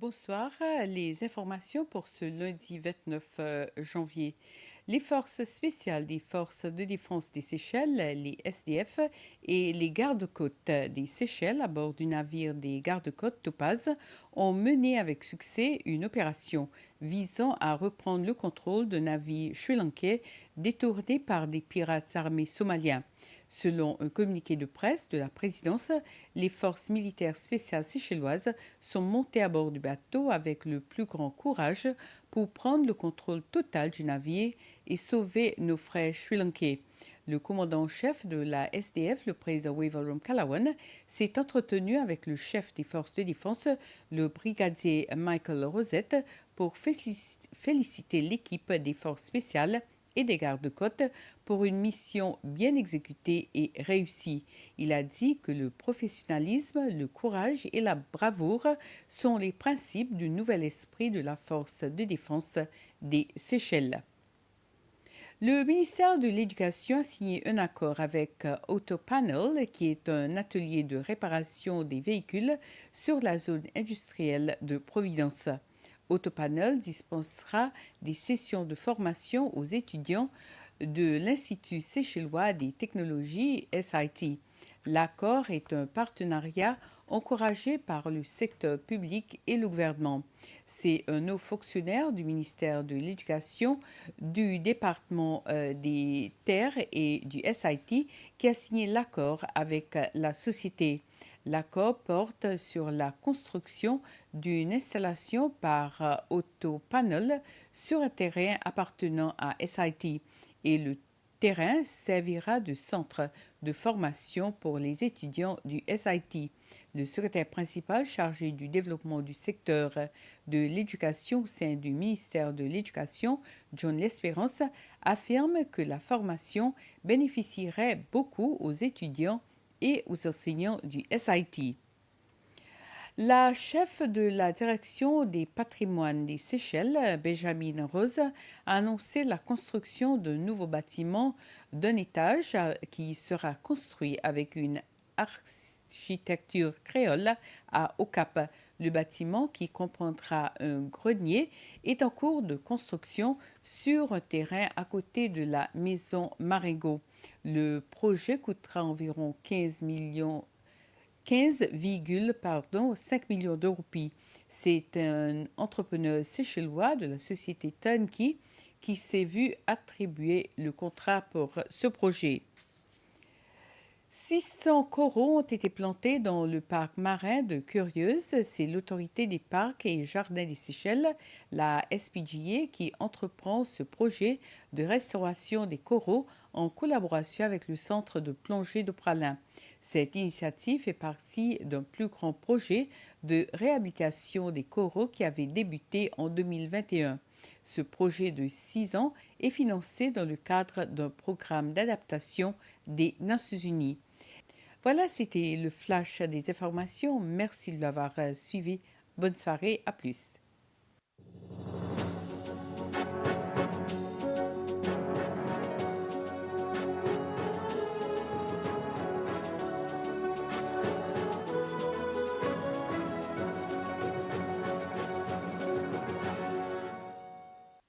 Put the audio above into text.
Bonsoir, les informations pour ce lundi 29 janvier. Les forces spéciales des forces de défense des Seychelles, les SDF, et les gardes-côtes des Seychelles à bord du navire des gardes-côtes Topaz ont mené avec succès une opération visant à reprendre le contrôle d'un navire sri-lankais détourné par des pirates armés somaliens. Selon un communiqué de presse de la présidence, les forces militaires spéciales séchelloises sont montées à bord du bateau avec le plus grand courage pour prendre le contrôle total du navire et sauver nos frères sri-lankais. Le commandant en chef de la SDF, le président Waverum Kalawan, s'est entretenu avec le chef des forces de défense, le brigadier Michael Rosette, pour féliciter l'équipe des forces spéciales et des gardes-côtes pour une mission bien exécutée et réussie. Il a dit que le professionnalisme, le courage et la bravoure sont les principes du nouvel esprit de la force de défense des Seychelles. Le ministère de l'Éducation a signé un accord avec Autopanel, qui est un atelier de réparation des véhicules sur la zone industrielle de Providence. Autopanel dispensera des sessions de formation aux étudiants de l'Institut séchellois des technologies SIT. L'accord est un partenariat encouragé par le secteur public et le gouvernement. C'est un haut fonctionnaire du ministère de l'Éducation, du département des terres et du SIT qui a signé l'accord avec la société. L'accord porte sur la construction d'une installation par Autopanel sur un terrain appartenant à SIT et le terrain servira de centre de formation pour les étudiants du SIT. Le secrétaire principal chargé du développement du secteur de l'éducation au sein du ministère de l'Éducation, John L'Espérance, affirme que la formation bénéficierait beaucoup aux étudiants et aux enseignants du SIT. La chef de la direction des patrimoines des Seychelles, Benjamin Rose, a annoncé la construction d'un nouveau bâtiment d'un étage qui sera construit avec une architecture créole à Okap. Le bâtiment, qui comprendra un grenier, est en cours de construction sur un terrain à côté de la maison Marigot. Le projet coûtera environ 15,5 millions de roupies. C'est un entrepreneur séchellois de la société Turnkey qui s'est vu attribuer le contrat pour ce projet. 600 coraux ont été plantés dans le parc marin de Curieuse. C'est l'autorité des parcs et jardins des Seychelles, la SPGA, qui entreprend ce projet de restauration des coraux en collaboration avec le centre de plongée de Pralin. Cette initiative fait partie d'un plus grand projet de réhabilitation des coraux qui avait débuté en 2021. Ce projet de 6 ans est financé dans le cadre d'un programme d'adaptation des Nations Unies. Voilà, c'était le flash des informations. Merci de l'avoir suivi. Bonne soirée, à plus.